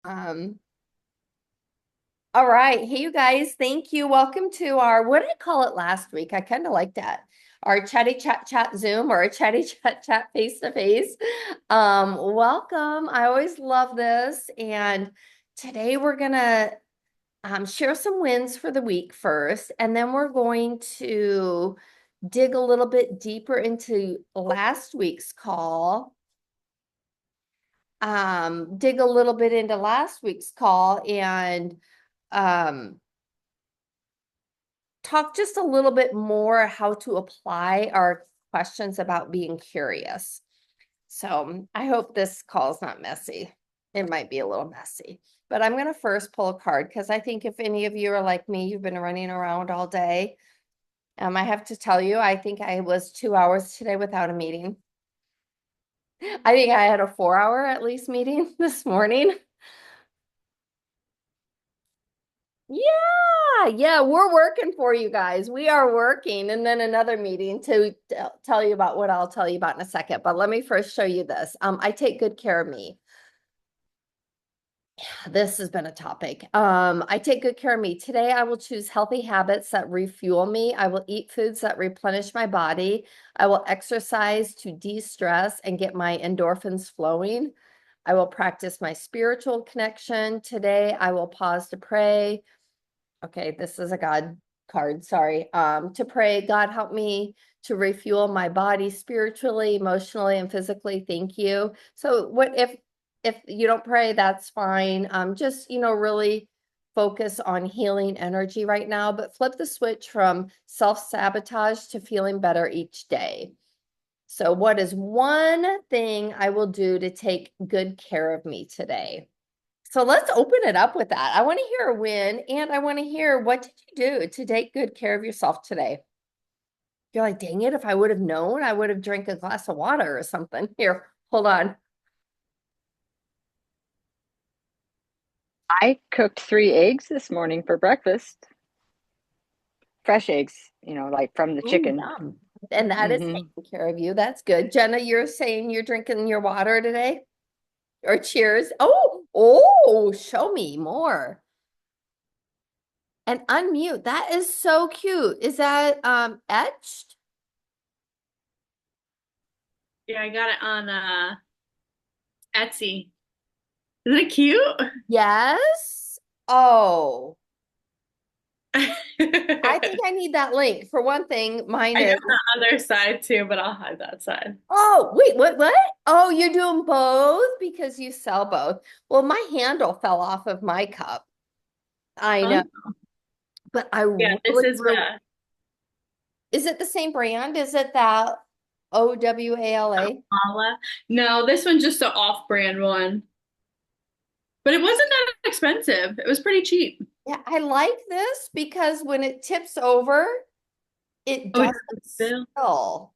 Um, all right. Hey, you guys. Thank you. Welcome to our, what did I call it last week? I kind of liked that. Our chatty chat chat Zoom or a chatty chat chat face to face. Welcome. I always love this. And today we're gonna share some wins for the week first, and then we're going to dig a little bit deeper into last week's call. Dig a little bit into last week's call and um, talk just a little bit more how to apply our questions about being curious. So I hope this call is not messy. It might be a little messy, but I'm going to first pull a card because I think if any of you are like me, you've been running around all day. I have to tell you, I think I was 2 hours today without a meeting. I think I had a 4 hour at least meeting this morning. Yeah, we're working for you guys. We are working. And then another meeting to tell you about what I'll tell you about in a second. But let me first show you this. I take good care of me. This has been a topic. I take good care of me. Today, I will choose healthy habits that refuel me. I will eat foods that replenish my body. I will exercise to de-stress and get my endorphins flowing. I will practice my spiritual connection. Today, I will pause to pray. Okay, this is a God card, sorry. To pray, God help me to refuel my body spiritually, emotionally, and physically. Thank you. So what if you don't pray, that's fine. Just, really focus on healing energy right now, but flip the switch from self-sabotage to feeling better each day. So what is one thing I will do to take good care of me today? So let's open it up with that. I want to hear a win, and I want to hear, what did you do to take good care of yourself today? You're like, dang it, if I would have known, I would have drank a glass of water or something. Here, hold on. I cooked 3 eggs this morning for breakfast. Fresh eggs, like from the Ooh, chicken. yum. And that is Hmm taking care of you. That's good. Jenna, you're saying you're drinking your water today? Or cheers? Oh, show me more. And unmute. That is so cute. Is that etched? Yeah, I got it on Etsy. Isn't it cute? Yes. Oh. I I think I need that link. For one thing, mine got is, the other side too, but I'll hide that side. oh, wait, what? Oh, you're doing both because you sell both. Well, my handle fell off of my cup. I know, Um, but I yeah, this is really, is it the same brand? Is it that OWALA? Mala. No, this one's just an off-brand one. But it wasn't that expensive. It was pretty cheap. Yeah, I like this because when it tips over, it Oh, it doesn't Bill. spill.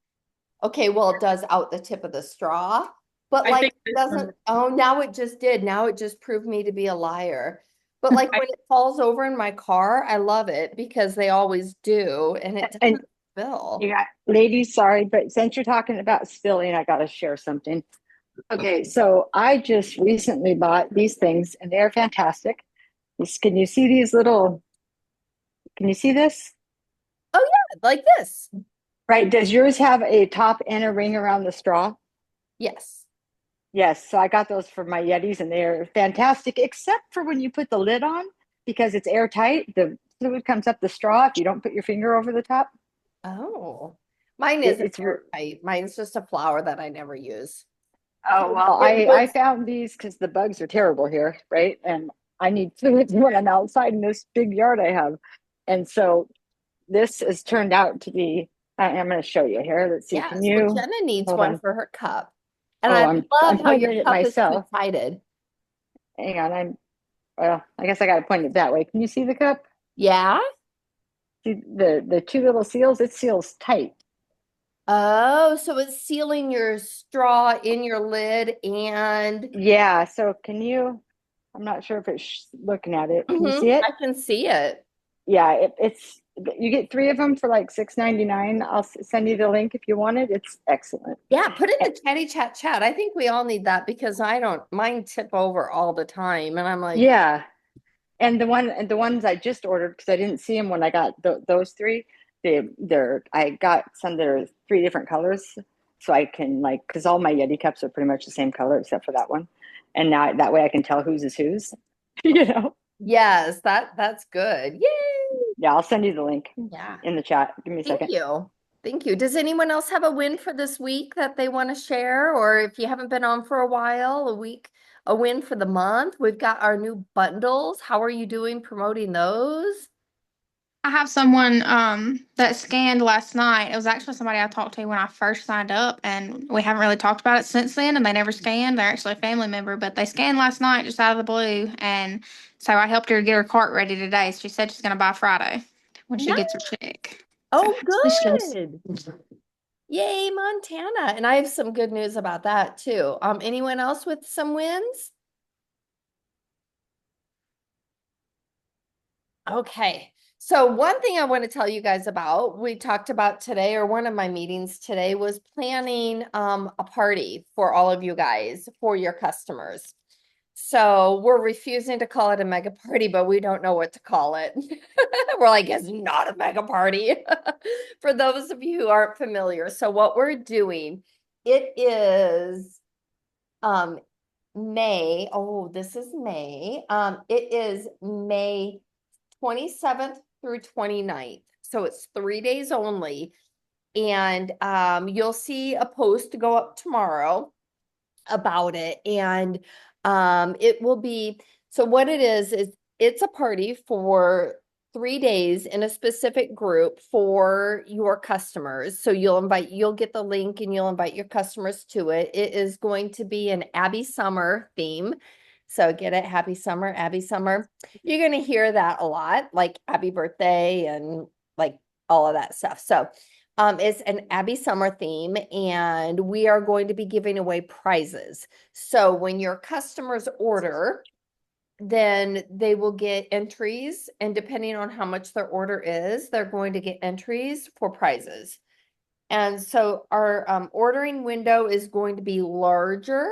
Okay, well, it does out the tip of the straw, but I like think it this one. doesn't. Oh, now it just did. Now it just proved me to be a liar. But like I, when it falls over in my car, I love it because they always do, and it And doesn't spill. you got, ladies, sorry, but since you're talking about spilling, I got to share something. Okay, so I just recently bought these things and they're fantastic. Can you see these little, can you see this? Oh yeah, like this. Right. Does yours have a top and a ring around the straw? Yes. Yes, so I got those for my Yetis and they're fantastic, except for when you put the lid on because it's airtight. The fluid comes up the straw if you don't put your finger over the top. Oh, mine It, isn't it's airtight. Mine's just a flower that I never use. oh well, It I was, found these because the bugs are terrible here, right? And I need fluids when I'm outside in this big yard I have. And so this has turned out to be, I'm going to show you here. Let's see. Can yes. Well, you Jenna needs hold one on? for her cup, and Oh, I I'm love how your pointing at it cup is myself. two-sided. Hang on, well, I guess I got to point it that way. Can you see the cup? Yeah. See the two little seals? It seals tight. Oh, so it's sealing your straw in your lid and Yeah. So can you? I'm not sure if it's looking at it. Can you see I it? can see it. Yeah. It's You get 3 of them for like $6.99. I'll send you the link if you want it. It's excellent. Yeah, put in the chatty chat. I think we all need that because I don't mine tip over all the time. And I'm like, Yeah. And the ones I just ordered because I didn't see them when I got those 3. I got some that are 3 different colors, so I can like because all my Yeti cups are pretty much the same color except for that one, and now that way I can tell whose is whose. You know? yes, that's good. Yay! Yeah, I'll send you the link Yeah. in the chat. Give me a Thank second. you. Thank you. Does anyone else have a win for this week that they want to share? Or if you haven't been on for a while, a win for the month? We've got our new bundles. How are you doing promoting those? I have someone that scanned last night. It was actually somebody I talked to when I first signed up, and we haven't really talked about it since then, and they never scanned. They're actually a family member, but they scanned last night just out of the blue, and so I helped her get her cart ready today. She said she's gonna buy Friday when she Nice. gets her check. So Oh, wishlist. good. Yay, Montana. And I have some good news about that too. Anyone else with some wins? Okay. So one thing I want to tell you guys about, we talked about today, or one of my meetings today was planning a party for all of you guys, for your customers. So we're refusing to call it a mega party, but we don't know what to call it. We're like, it's not a mega party. For those of you who aren't familiar. So what we're doing, it is um May. Oh, this is May. It is May 27th through 29th. So it's 3 days only. And you'll see a post go up tomorrow about it. And it will be, so what it is it's a party for 3 days in a specific group for your customers. So you'll get the link and you'll invite your customers to it. It is going to be an ABBI summer theme. So get it, happy summer, ABBI summer. You're going to hear that a lot, like ABBI birthday and like all of that stuff. So it's an ABBI summer theme, and we are going to be giving away prizes. So when your customers order, then they will get entries, and depending on how much their order is, they're going to get entries for prizes. And so our ordering window is going to be larger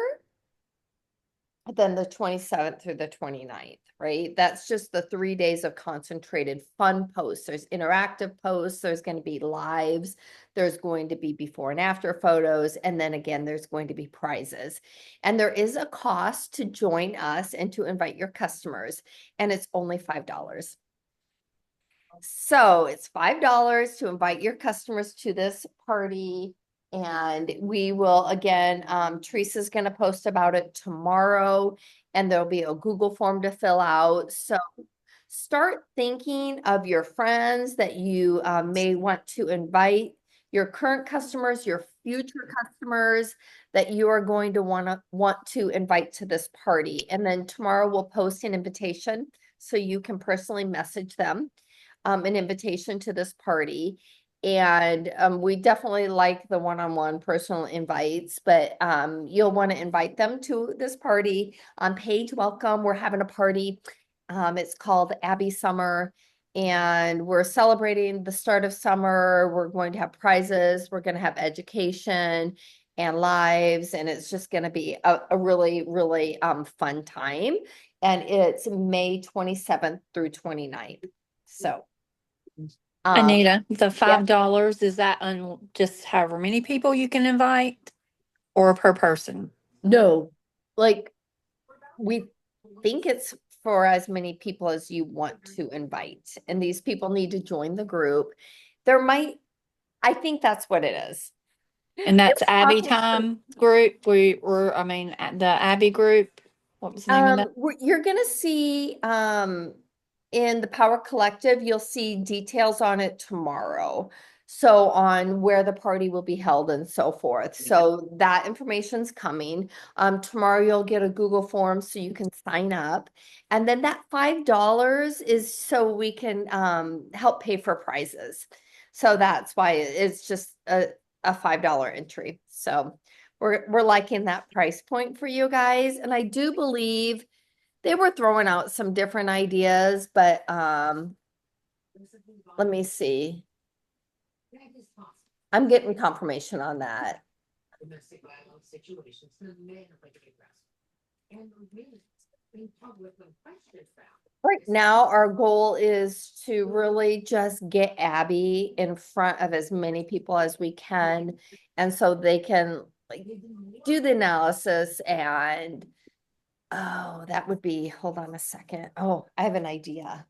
than the 27th through the 29th, right? That's just the 3 days of concentrated fun posts. There's interactive posts, there's going to be lives, there's going to be before and after photos, and then again, there's going to be prizes. And there is a cost to join us and to invite your customers, and it's only $5. So it's $5 to invite your customers to this party. And we will, again, Teresa's going to post about it tomorrow, and there'll be a Google form to fill out. So start thinking of your friends that you may want to invite, your current customers, your future customers that you are going to want to invite to this party. And then tomorrow we'll post an invitation so you can personally message them an invitation to this party. And we definitely like the one-on-one personal invites, but you'll want to invite them to this party. On Page Welcome, we're having a party. It's called ABBI Summer, and we're celebrating the start of summer. We're going to have prizes. We're going to have education and lives, and it's just going to be a really, really fun time. And it's May 27th through 29th. So Anita, the yeah. $5, is that on just however many people you can invite or per person? No, like we think it's for as many people as you want to invite, and these people need to join the group. I think that's what it is. And that's They were Abby talking- Time group. I mean, the Abby group. What was the name of that? You're gonna see in the Power Collective, you'll see details on it tomorrow. So on where the party will be held and so forth. So that information's coming. Tomorrow you'll get a Google form so you can sign up. And then that $5 is so we can help pay for prizes. So that's why it's just a $5 entry. So we're liking that price point for you guys. And I do believe they were throwing out some different ideas, but Let me see. I'm getting confirmation on that. Domestic violence situations, the manner of the aggressor. And the reasons in public when questions found. Right now, our goal is to really just get Abby in front of as many people as we can. And so they can like do the analysis and, oh, that would be, hold on a second. Oh, I have an idea.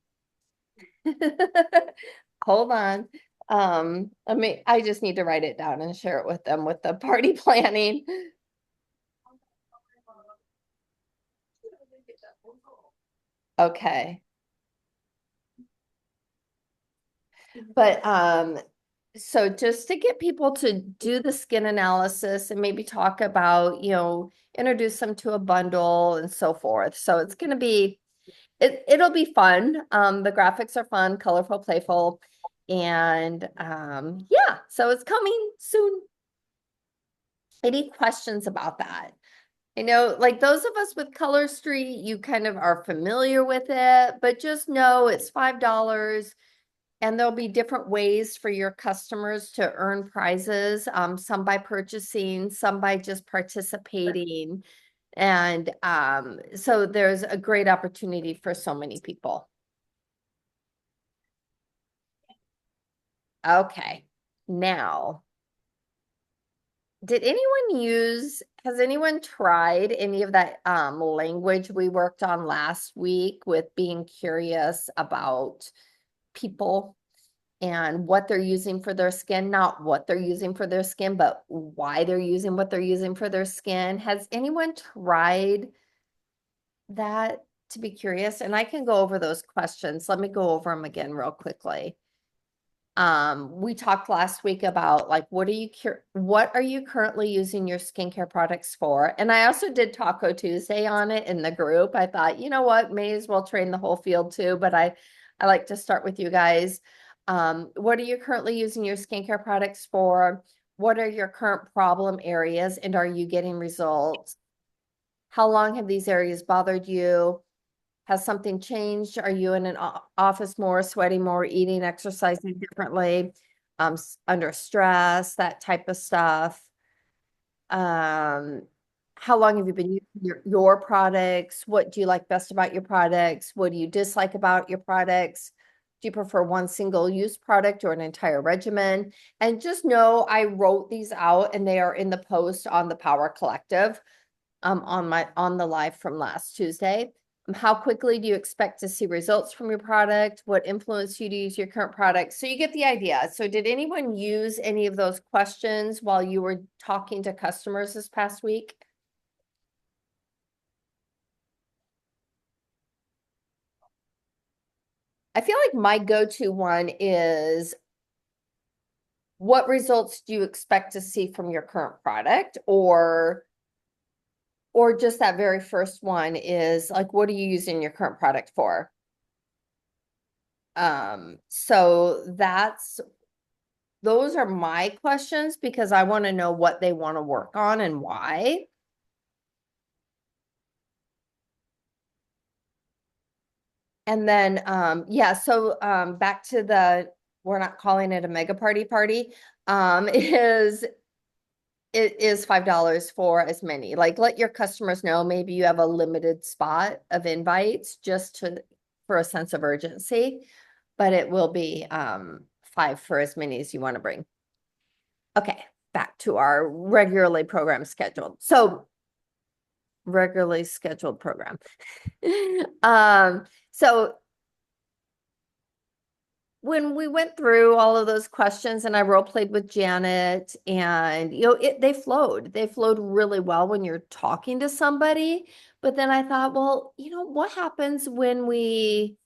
Hold on. I just need to write it down and share it with them with the party planning. Okay. But so just to get people to do the skin analysis and maybe talk about, introduce them to a bundle and so forth. So it's going to be, it'll be fun. The graphics are fun, colorful, playful, and yeah, so it's coming soon. Any questions about that? I know, like those of us with Color Street, you kind of are familiar with it, but just know it's $5. And there'll be different ways for your customers to earn prizes, some by purchasing, some by just participating. And so there's a great opportunity for so many people. Okay, now, has anyone tried any of that language we worked on last week with being curious about people and what they're using for their skin, not what they're using for their skin, but why they're using what they're using for their skin? Has anyone tried that to be curious? And I can go over those questions. Let me go over them again real quickly. We talked last week about like, what are you currently using your skincare products for? And I also did Taco Tuesday on it in the group. I thought, you know what, may as well train the whole field too, but I like to start with you guys. What are you currently using your skincare products for? What are your current problem areas and are you getting results? How long have these areas bothered you? Has something changed? Are you in an office more, sweating more, eating, exercising differently, under stress, that type of stuff? How long have you been using your products? What do you like best about your products? What do you dislike about your products? Do you prefer one single use product or an entire regimen? And just know I wrote these out and they are in the post on the Power Collective, on the live from last Tuesday. How quickly do you expect to see results from your product? What influenced you to use your current product? So you get the idea. So did anyone use any of those questions while you were talking to customers this past week? I feel like my go-to one is, what results do you expect to see from your current product? Or just that very first one is like, what are you using your current product for? So those are my questions because I want to know what they want to work on and why. And then, yeah, so back to we're not calling it a mega party, it is $5 for as many. Like, let your customers know maybe you have a limited spot of invites just for a sense of urgency, but it will be $5 for as many as you want to bring. Okay, back to our regularly programmed scheduled. So regularly scheduled program. So when we went through all of those questions and I role played with Janet and, they flowed really well when you're talking to somebody. But then I thought, well, what happens when let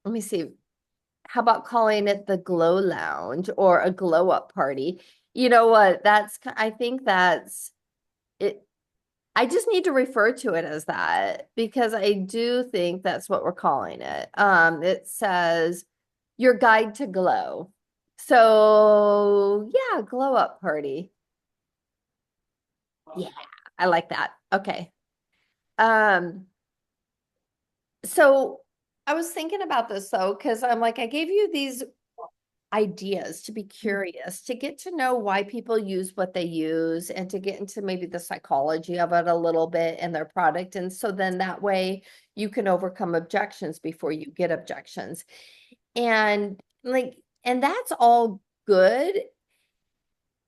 me see. How about calling it the glow lounge or a glow up party? You know what? I think that's it. I just need to refer to it as that because I do think that's what we're calling it. It says your guide to glow. So yeah, glow up party. Yeah, I like that. Okay. So I was thinking about this though, because I'm like, I gave you these ideas to be curious, to get to know why people use what they use, and to get into maybe the psychology of it a little bit and their product. And so then that way you can overcome objections before you get objections. And like, and that's all good,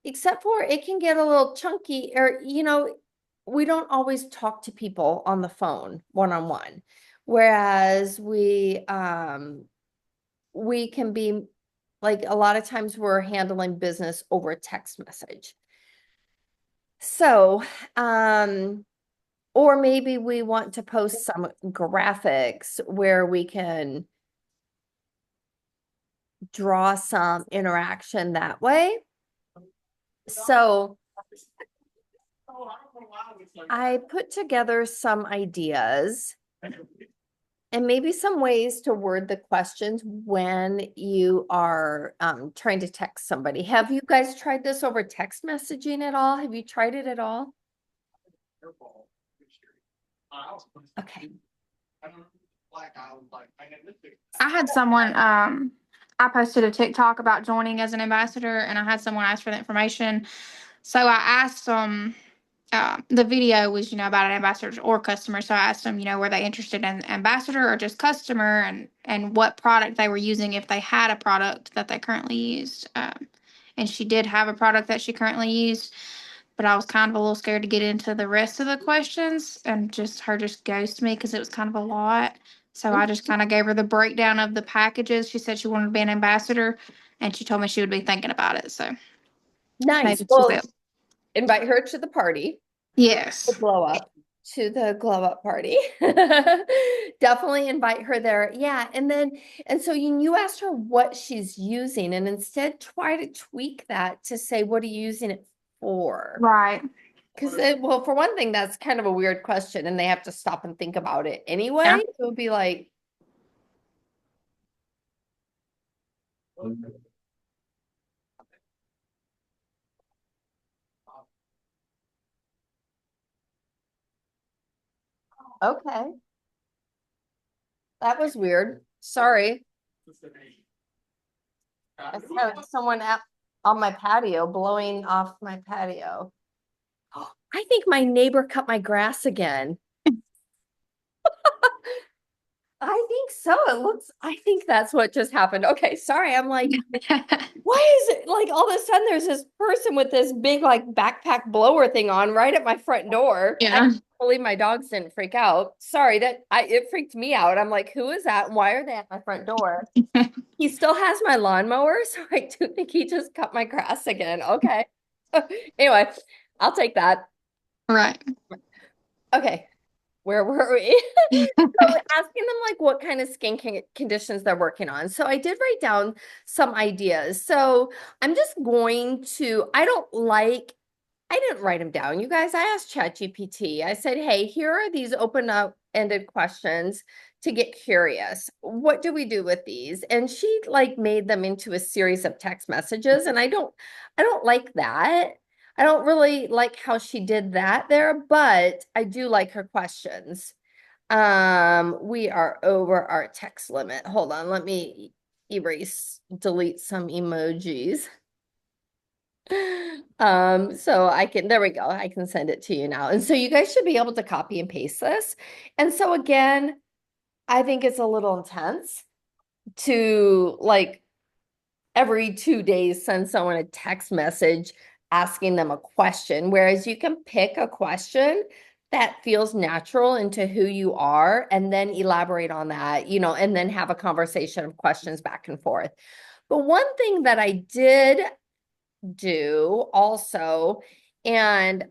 except for it can get a little chunky, or, we don't always talk to people on the phone one-on-one. Whereas we can be like, a lot of times we're handling business over text message. So, or maybe we want to post some graphics where we can draw some interaction that way. So I put together some ideas and maybe some ways to word the questions when you are trying to text somebody. Have you guys tried this over text messaging at all? Have you tried it at all? Okay. I had someone, I posted a TikTok about joining as an ambassador, and I had someone ask for the information. So I asked them, the video was, about an ambassador or customer. So I asked them, were they interested in ambassador or just customer, and what product they were using, if they had a product that they currently used. And she did have a product that she currently used, but I was kind of a little scared to get into the rest of the questions and just ghost me because it was kind of a lot. So I just kind of gave her the breakdown of the packages. She said she wanted to be an ambassador, and she told me she would be thinking about it. So Nice. maybe she Well, will. invite her to the party, Yes. the glow up party. Definitely invite her there. Yeah. And so you asked her what she's using, and instead try to tweak that to say, what are you using it for? Right. Because, well, for one thing, that's kind of a weird question, and they have to stop and think about it anyway. Yeah. It would be like, okay, that was weird. Sorry. I have someone out on my patio blowing off my patio. I think my neighbor cut my grass again. I think so. I think that's what just happened. Okay, sorry. I'm like, why is it like all of a sudden there's this person with this big like backpack blower thing on right at my front door? I Yeah. can't believe my dogs didn't freak out. Sorry, it freaked me out. I'm like, who is that? And why are they at my front door? He still has my lawnmower, so I do think he just cut my grass again. Okay. Anyway, I'll take that. Right. Okay. Where were we? So asking them like what kind of skin conditions they're working on. So I did write down some ideas. So I'm just going to, I didn't write them down. You guys, I asked ChatGPT. I said, hey, here are these open up ended questions to get curious. What do we do with these? And she like made them into a series of text messages. And I don't like that. I don't really like how she did that there, but I do like her questions. We are over our text limit. Hold on, let me delete some emojis. So there we go. I can send it to you now. And so you guys should be able to copy and paste this. And so again, I think it's a little intense to like every 2 days send someone a text message asking them a question, whereas you can pick a question that feels natural into who you are and then elaborate on that, and then have a conversation of questions back and forth. But one thing that I did do also, and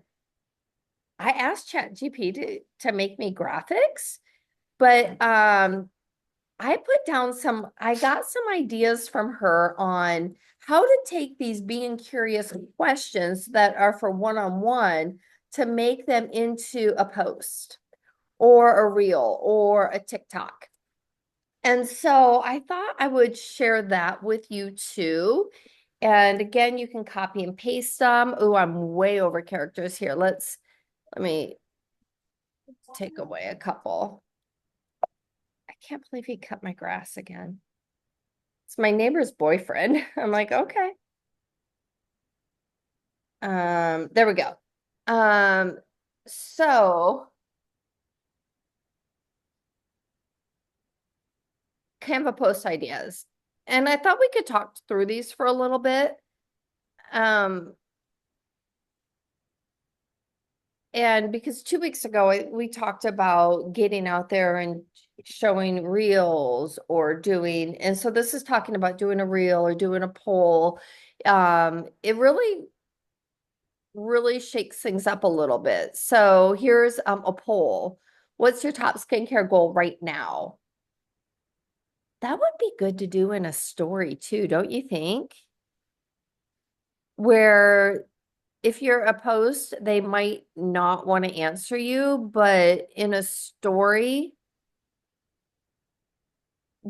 I asked ChatGPT to make me graphics, but I got some ideas from her on how to take these being curious questions that are for one-on-one to make them into a post or a reel or a TikTok. And so I thought I would share that with you too. And again, you can copy and paste them. Oh, I'm way over characters here. Let me take away a couple. I can't believe he cut my grass again. It's my neighbor's boyfriend. I'm like, okay. There we go. So Canva post ideas. And I thought we could talk through these for a little bit. And because 2 weeks ago, we talked about getting out there and showing reels or doing, and so this is talking about doing a reel or doing a poll. It really shakes things up a little bit. So here's a poll. What's your top skincare goal right now? That would be good to do in a story too, don't you think? Where if you're a post, they might not want to answer you, but in a story,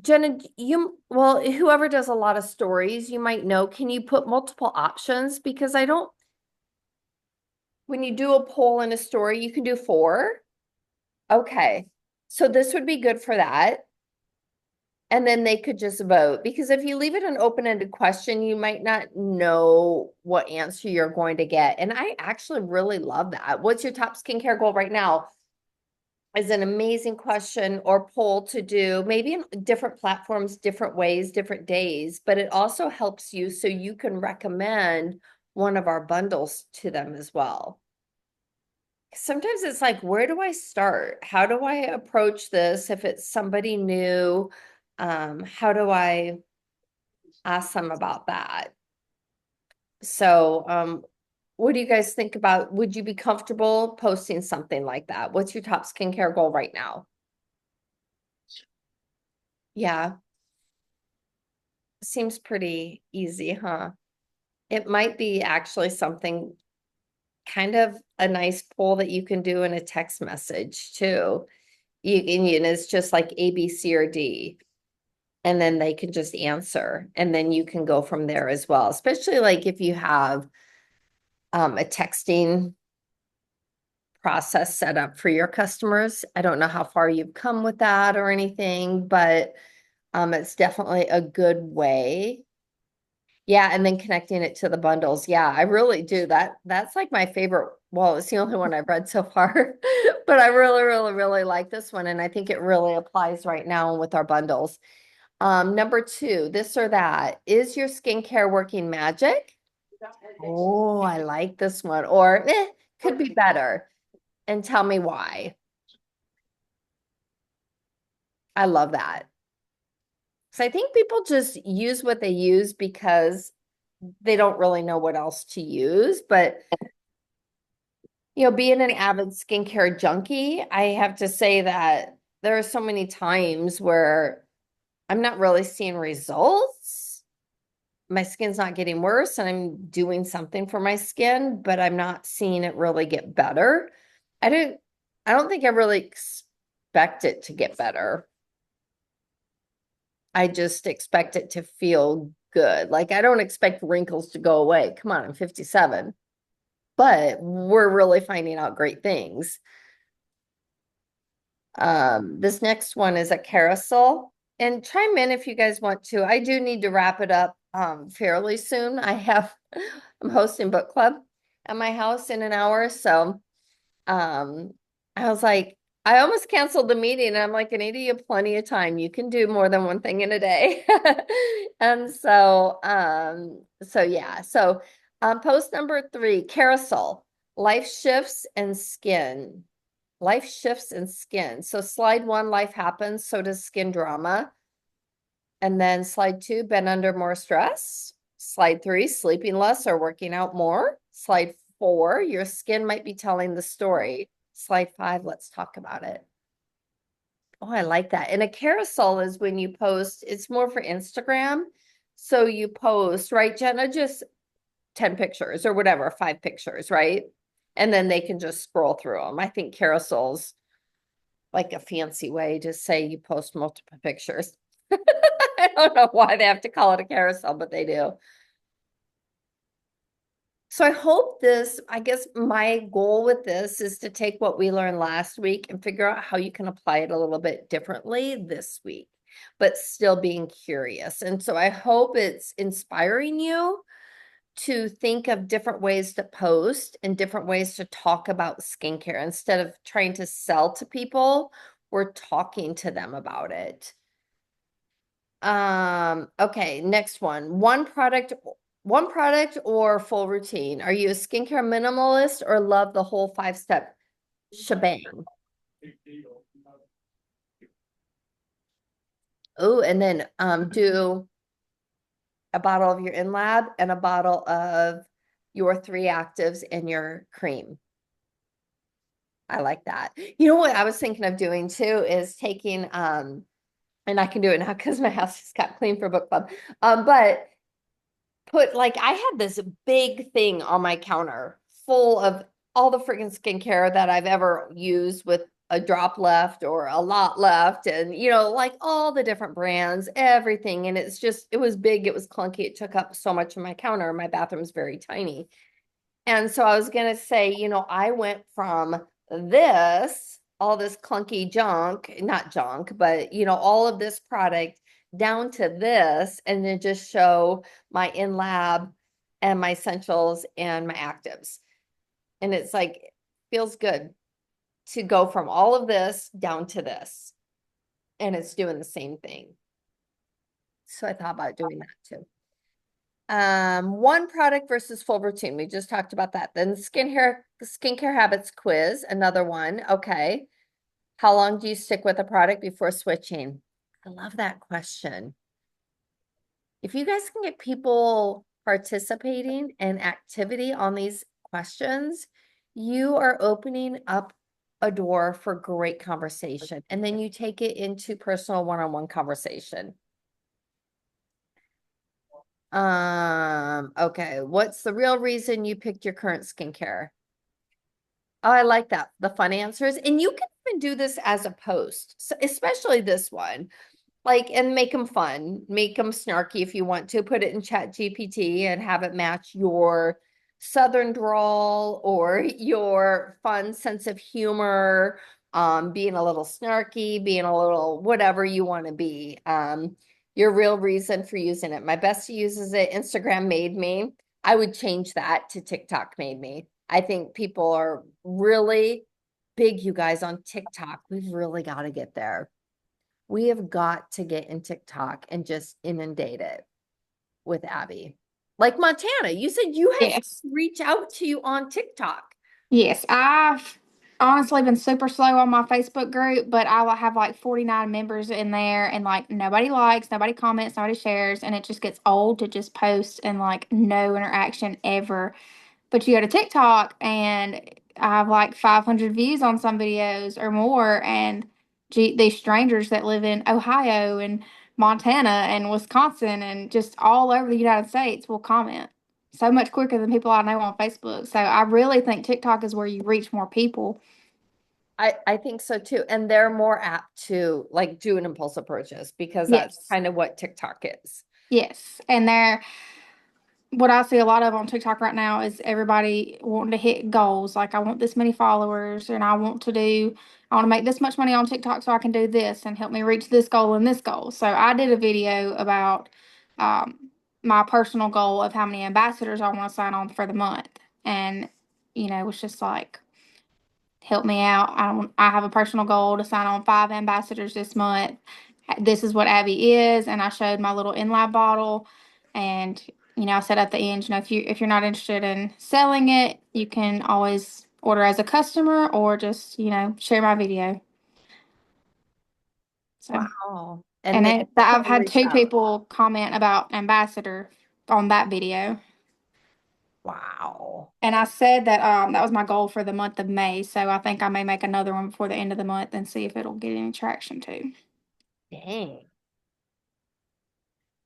Jenna, well, whoever does a lot of stories, you might know, can you put multiple options? Because when you do a poll in a story, you can do 4. Okay. So this would be good for that. And then they could just vote, because if you leave it an open-ended question, you might not know what answer you're going to get. And I actually really love that. What's your top skincare goal right now? Is an amazing question or poll to do, maybe in different platforms, different ways, different days, but it also helps you so you can recommend one of our bundles to them as well. Sometimes it's like, where do I start? How do I approach this if it's somebody new? How do I ask them about that? So, what do you guys think about? Would you be comfortable posting something like that? What's your top skincare goal right now? Yeah. Seems pretty easy, huh? It might be actually something kind of a nice poll that you can do in a text message too. And it's just like A, B, C, or D. And then they can just answer. And then you can go from there as well, especially like if you have a texting process set up for your customers. I don't know how far you've come with that or anything, but it's definitely a good way. Yeah, and then connecting it to the bundles. Yeah, I really do. That's like my favorite. Well, it's the only one I've read so far, but I really, really, really like this one. And I think it really applies right now with our bundles. Number 2, this or that. Is your skincare working magic? Oh, I like this one. Or could be better. And tell me why. I love that. So I think people just use what they use because they don't really know what else to use. But, being an avid skincare junkie, I have to say that there are so many times where I'm not really seeing results. My skin's not getting worse and I'm doing something for my skin, but I'm not seeing it really get better. I don't think I really expect it to get better. I just expect it to feel good. Like I don't expect wrinkles to go away. Come on, I'm 57. But we're really finding out great things. This next one is a carousel. And chime in if you guys want to. I do need to wrap it up fairly soon. I'm hosting book club at my house in an hour. So I was like, I almost canceled the meeting. And I'm like, Anita, you have plenty of time. You can do more than one thing in a day. And so yeah. So post number 3, carousel, life shifts and skin. Life shifts and skin. So slide 1, life happens. So does skin drama. And then slide 2, been under more stress. Slide 3, sleeping less or working out more. Slide 4, your skin might be telling the story. Slide 5, let's talk about it. Oh, I like that. And a carousel is when you post, it's more for Instagram. So you post, right, Jenna, just 10 pictures or whatever, 5 pictures, right? And then they can just scroll through them. I think carousels like a fancy way to say you post multiple pictures. I don't know why they have to call it a carousel, but they do. So I hope this, I guess my goal with this is to take what we learned last week and figure out how you can apply it a little bit differently this week, but still being curious. And so I hope it's inspiring you to think of different ways to post and different ways to talk about skincare. Instead of trying to sell to people, we're talking to them about it. Okay, next one. One product or full routine. Are you a skincare minimalist or love the whole 5-step shebang? Oh, and then do a bottle of your in-lab and a bottle of your 3 actives and your cream. I like that. You know what I was thinking of doing too is taking and I can do it now because my house just got clean for book club. But put like I had this big thing on my counter full of all the freaking skincare that I've ever used with a drop left or a lot left, and like all the different brands, everything. And it was big, it was clunky, it took up so much of my counter. My bathroom's very tiny. And so I was gonna say, I went from all this clunky junk, not junk, but all of this product down to this, and then just show my in-lab and my essentials and my actives. And it's like, feels good to go from all of this down to this. And it's doing the same thing. So I thought about doing that too. One product versus full routine. We just talked about that. Then skincare habits quiz, another one. Okay. How long do you stick with a product before switching? I love that question. If you guys can get people participating in activity on these questions, you are opening up a door for great conversation. And then you take it into personal one-on-one conversation. Okay. What's the real reason you picked your current skincare? Oh, I like that. The fun answers. And you can even do this as a post, so especially this one. Like, and make them fun, make them snarky if you want to. Put it in Chat GPT and have it match your Southern drawl or your fun sense of humor, being a little snarky, being a little whatever you want to be. Your real reason for using it. My bestie uses it. Instagram made me. I would change that to TikTok made me. I think people are really big, you guys, on TikTok. We've really got to get there. We have got to get in TikTok and just inundate it with ABBI. Like Montana, you said you had Yes. reach out to you on TikTok. Yes, I've honestly been super slow on my Facebook group, but I have like 49 members in there, and like nobody likes, nobody comments, nobody shares, and it just gets old to just post and like no interaction ever. But you go to TikTok and I have like 500 views on some videos or more, and these strangers that live in Ohio and Montana and Wisconsin and just all over the United States will comment so much quicker than people I know on Facebook. So I really think TikTok is where you reach more people. I think so too. And they're more apt to like do an impulsive purchase because that's Yes. kind of what TikTok is. Yes. And what I see a lot of on TikTok right now is everybody wanting to hit goals. Like, I want this many followers, and I want to make this much money on TikTok so I can do this and help me reach this goal and this goal. So I did a video about my personal goal of how many ambassadors I want to sign on for the month. And, it was just like, help me out. I have a personal goal to sign on 5 ambassadors this month. This is what ABBI is, and I showed my little in-lab bottle, and I said at the end, if you're not interested in selling it, you can always order as a customer or just share my video. So, Wow. and they I've will had reach 2 out. people comment about ambassador on that video. Wow. And I said that that was my goal for the month of May, so I think I may make another one before the end of the month and see if it'll get any traction too. Dang.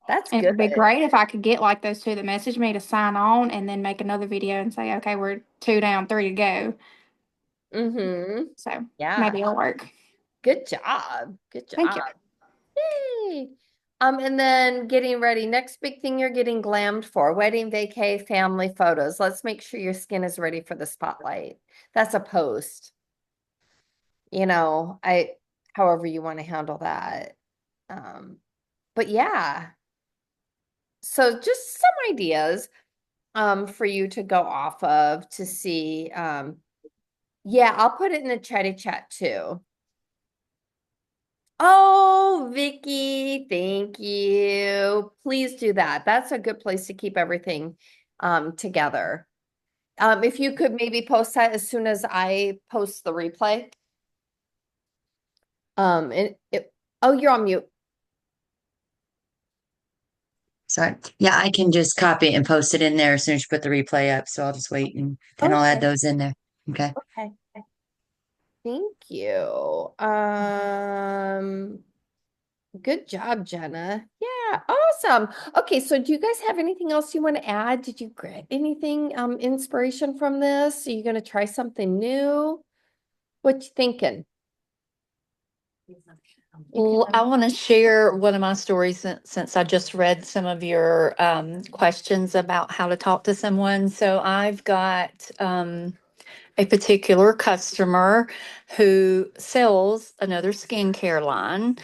That's And it good. would be great if I could get like those 2 that message me to sign on and then make another video and say, okay, we're 2 down, 3 to go. Mm-hmm. So Yeah. maybe it'll work. Good job. Good Thank you. job. Yay. And then getting ready. Next big thing you're getting glammed for, wedding, vacay, family photos. Let's make sure your skin is ready for the spotlight. That's a post. However you want to handle that. Um, but yeah. So just some ideas for you to go off of to see. Yeah, I'll put it in the chatty chat too. Oh, Vicky, thank you. Please do that. That's a good place to keep everything together. If you could maybe post that as soon as I post the replay. Oh, you're on mute. Sorry. Yeah, I can just copy it and post it in there as soon as you put the replay up. So I'll just wait and then I'll add Okay. those in there. Okay. Okay. Thank you. Good job, Jenna. Yeah, awesome. Okay, so do you guys have anything else you want to add? Did you get anything inspiration from this? Are you going to try something new? What you thinking? Well, I want to share one of my stories since I just read some of your questions about how to talk to someone. So I've got a particular customer who sells another skincare line,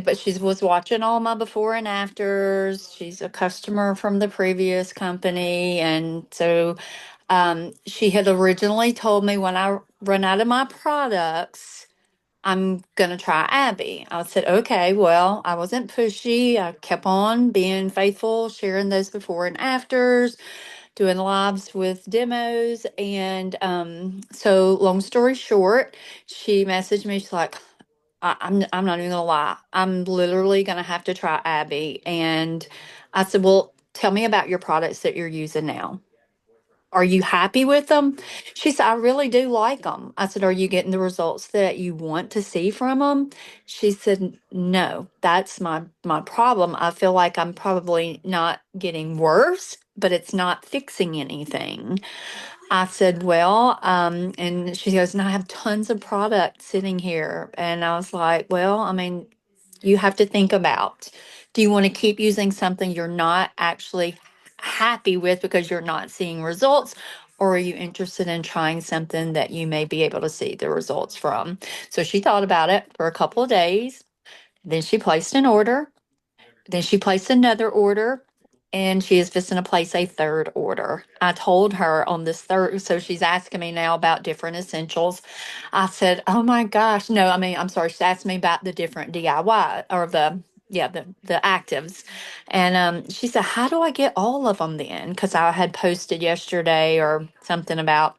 but she was watching all my before and afters. She's a customer from the previous company, and so she had originally told me when I run out of my products, I'm gonna try Abby. I said, okay, well, I wasn't pushy. I kept on being faithful, sharing those before and afters, doing lives with demos. And so long story short, she messaged me, she's like, I'm not even gonna lie. I'm literally gonna have to try Abby. And I said, well, tell me about your products that you're using now. Are you happy with them? She said, I really do like them. I said, are you getting the results that you want to see from them? She said, no, that's my problem. I feel like I'm probably not getting worse, but it's not fixing anything. I said, well, and she goes, and I have tons of product sitting here. And I was like, well, I mean, you have to think about, do you want to keep using something you're not actually happy with because you're not seeing results? Or are you interested in trying something that you may be able to see the results from? So she thought about it for a couple of days. Then she placed an order. Then she placed another order, and she is fixing to place a third order. I told her on this third, so she's asking me now about different essentials. I said, oh my gosh, no, I mean, I'm sorry, she asked me about the different DIY or the actives. And she said, how do I get all of them then? Because I had posted yesterday or something about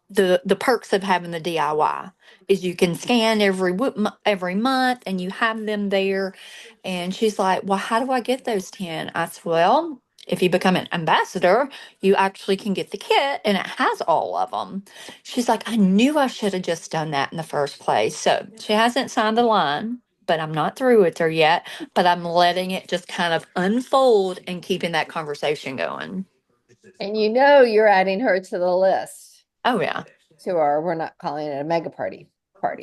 the perks of having the DIY is you can scan every month and you have them there. And she's like, well, how do I get those 10? I said, well, if you become an ambassador, you actually can get the kit and it has all of them. She's like, I knew I should have just done that in the first place. So she hasn't signed the line, but I'm not through with her yet. But I'm letting it just kind of unfold and keeping that conversation going. And you're adding her to the list. Oh, yeah. We're not calling it a mega party.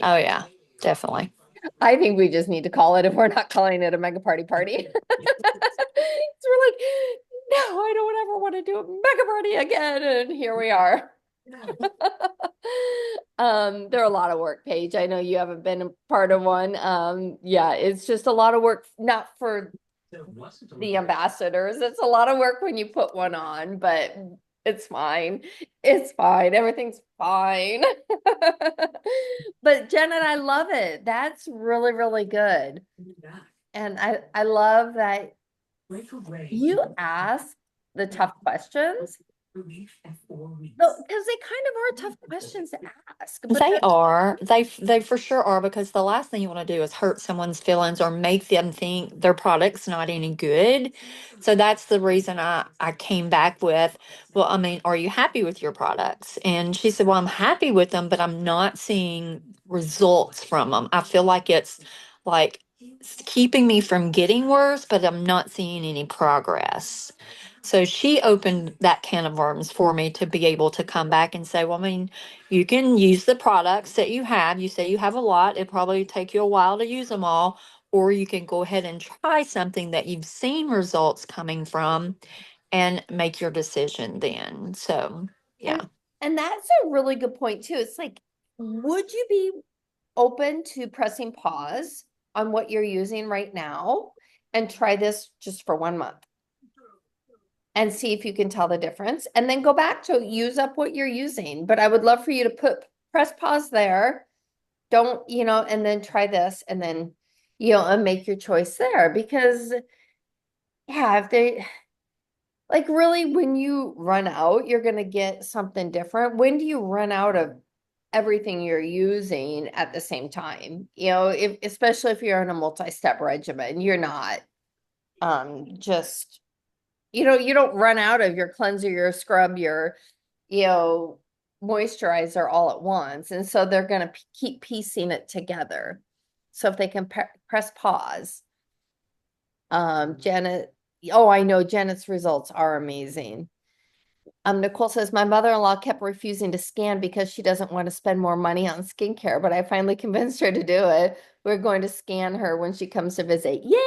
Oh, yeah, definitely. I think we just need to call it if we're not calling it a mega party. So we're like, no, I don't ever want to do a mega party again. And here we are. They're a lot of work, Paige. I know you haven't been a part of one. Yeah, it's just a lot of work, not for the ambassadors. It's a lot of work when you put one on, but it's fine. It's fine. Everything's fine. But Jen, and I love it. That's really, really good. And I love that you ask the tough questions. No, because they kind of are tough questions to ask. But They are. They for sure are, because the last thing you want to do is hurt someone's feelings or make them think their product's not any good. So that's the reason I came back with, well, I mean, are you happy with your products? And she said, well, I'm happy with them, but I'm not seeing results from them. I feel like it's like keeping me from getting worse, but I'm not seeing any progress. So she opened that can of worms for me to be able to come back and say, well, I mean, you can use the products that you have. You say you have a lot. It probably take you a while to use them all. or you can go ahead and try something that you've seen results coming from and make your decision then. So, yeah. And that's a really good point too. It's like, would you be open to pressing pause on what you're using right now and try this just for 1 month and see if you can tell the difference, and then go back to use up what you're using. But I would love for you to press pause there. Don't, and then try this, and then, and make your choice there, because yeah, if they like, really, when you run out, you're going to get something different. When do you run out of everything you're using at the same time? Especially if you're on a multi-step regimen, you're not just, you don't run out of your cleanser, your scrub, your, moisturizer all at once. And so they're going to keep piecing it together. So if they can press pause, Janet, oh, I know Janet's results are amazing. Nicole says, my mother-in-law kept refusing to scan because she doesn't want to spend more money on skincare, but I finally convinced her to do it. We're going to scan her when she comes to visit. Yay!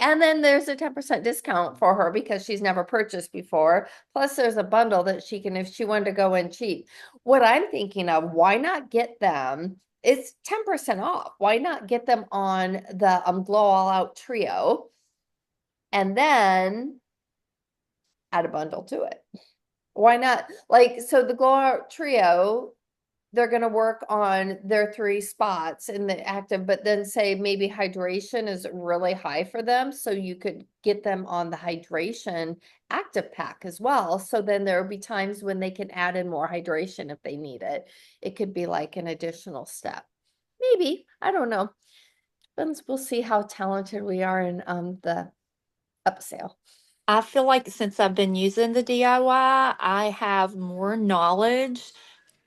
And then there's a 10% discount for her because she's never purchased before. Plus, there's a bundle that she can, if she wanted to go in cheap. What I'm thinking of, why not get them? It's 10% off. Why not get them on the Glow All Out Trio and then add a bundle to it? Why not? Like, so the Glow Out Trio, they're going to work on their 3 spots in the active, but then say maybe hydration is really high for them. So you could get them on the hydration active pack as well. So then there will be times when they can add in more hydration if they need it. It could be like an additional step. Maybe, I don't know. We'll see how talented we are in the upsell. I feel like since I've been using the DIY, I have more knowledge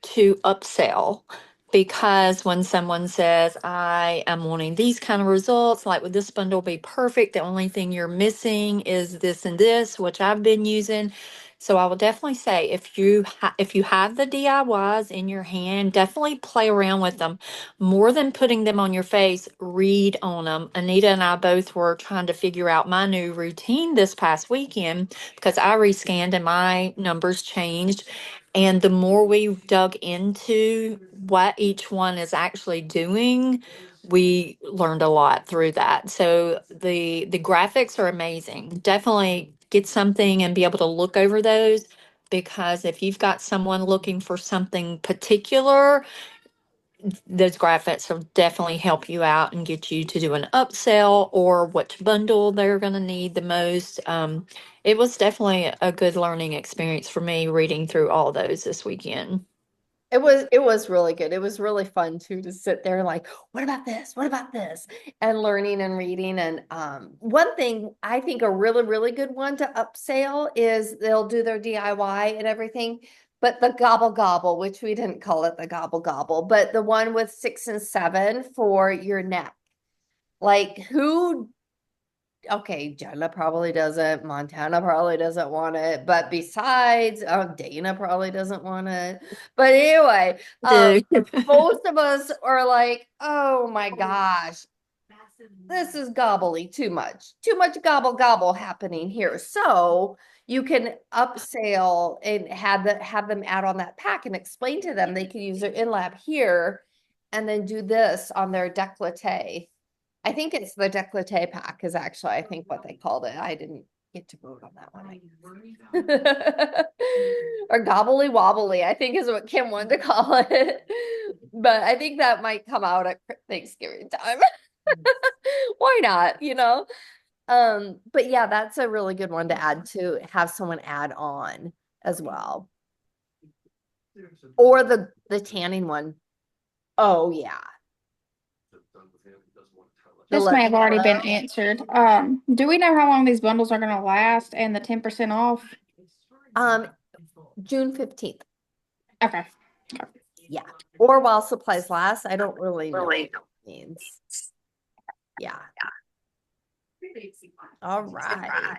to upsell, because when someone says, I am wanting these kind of results, like, would this bundle be perfect? The only thing you're missing is this and this, which I've been using. So I will definitely say, if you have the DIYs in your hand, definitely play around with them. More than putting them on your face, read on them. Anita and I both were trying to figure out my new routine this past weekend because I rescanned and my numbers changed. And the more we dug into what each one is actually doing, we learned a lot through that. So the graphics are amazing. Definitely get something and be able to look over those, because if you've got someone looking for something particular, those graphics will definitely help you out and get you to do an upsell or which bundle they're going to need the most. It was definitely a good learning experience for me reading through all those this weekend. It was really good. It was really fun too to sit there like, what about this? What about this? And learning and reading. And one thing I think a really, really good one to upsell is they'll do their DIY and everything, but the gobble gobble, which we didn't call it the gobble gobble, but the one with 6 and 7 for your neck. Like, who okay, Jenna probably doesn't, Montana probably doesn't want it, but besides, Dana probably doesn't want it. But anyway, Do. most of us are like, oh my gosh, this is gobbly too much gobble gobble happening here. So you can upsell and have them add on that pack and explain to them they can use their in-lab here and then do this on their décolleté. I think it's the décolleté pack is actually, I think, what they called it. I didn't get to vote on that one. Or gobbly wobbly, I think is what Kim wanted to call it. But I think that might come out at Thanksgiving time. Why not, But yeah, that's a really good one to add, to have someone add on as well. Or the tanning one. Oh yeah. This may have already been answered. Do we know how long these bundles are going to last and the 10% off? June 15th. Okay. Yeah. Or while supplies last. I don't really know what it means. Yeah. All right.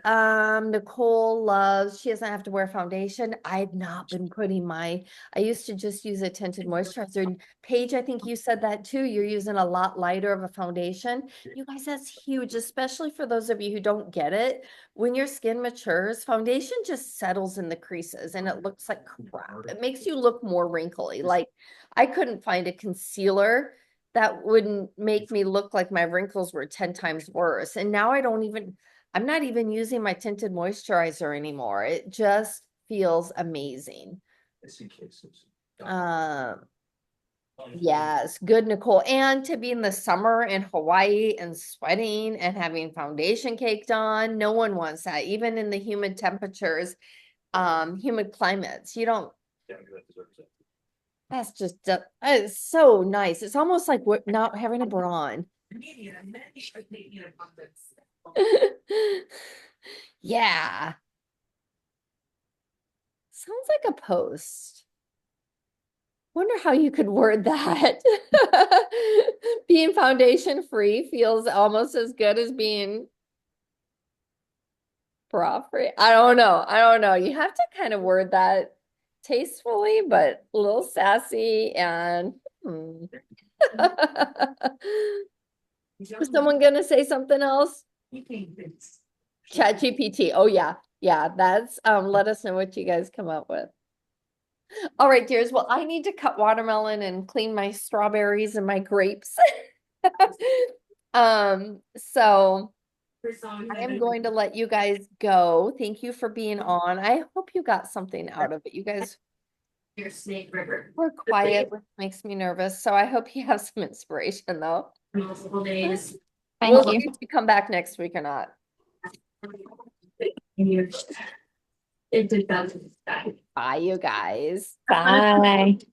Nicole loves, she doesn't have to wear foundation. I've not been putting I used to just use a tinted moisturizer. And Paige, I think you said that too. You're using a lot lighter of a foundation. You guys, that's huge, especially for those of you who don't get it. When your skin matures, foundation just settles in the creases and it looks like crap. It makes you look more wrinkly. Like I couldn't find a concealer that wouldn't make me look like my wrinkles were 10 times worse. And now I'm not even using my tinted moisturizer anymore. It just feels amazing. Yes, good, Nicole. And to be in the summer in Hawaii and sweating and having foundation caked on, no one wants that, even in the humid temperatures, humid climates. You don't, that's just, it's so nice. It's almost like we're not having a bra on. Yeah. Sounds like a post. Wonder how you could word that. Being foundation free feels almost as good as being bra free. I don't know. I don't know. You have to kind of word that tastefully, but a little sassy and Is someone gonna say something else? Chat GPT. Oh yeah. Yeah, that's let us know what you guys come up with. All right, dears. Well, I need to cut watermelon and clean my strawberries and my grapes. So I am going to let you guys go. Thank you for being on. I hope you got something out of it. You guys were quiet, which makes me nervous. So I hope you have some inspiration though. Multiple days. We'll Thank see you. if you come back next week or not. It did that. Bye, you guys. Bye. Thanks.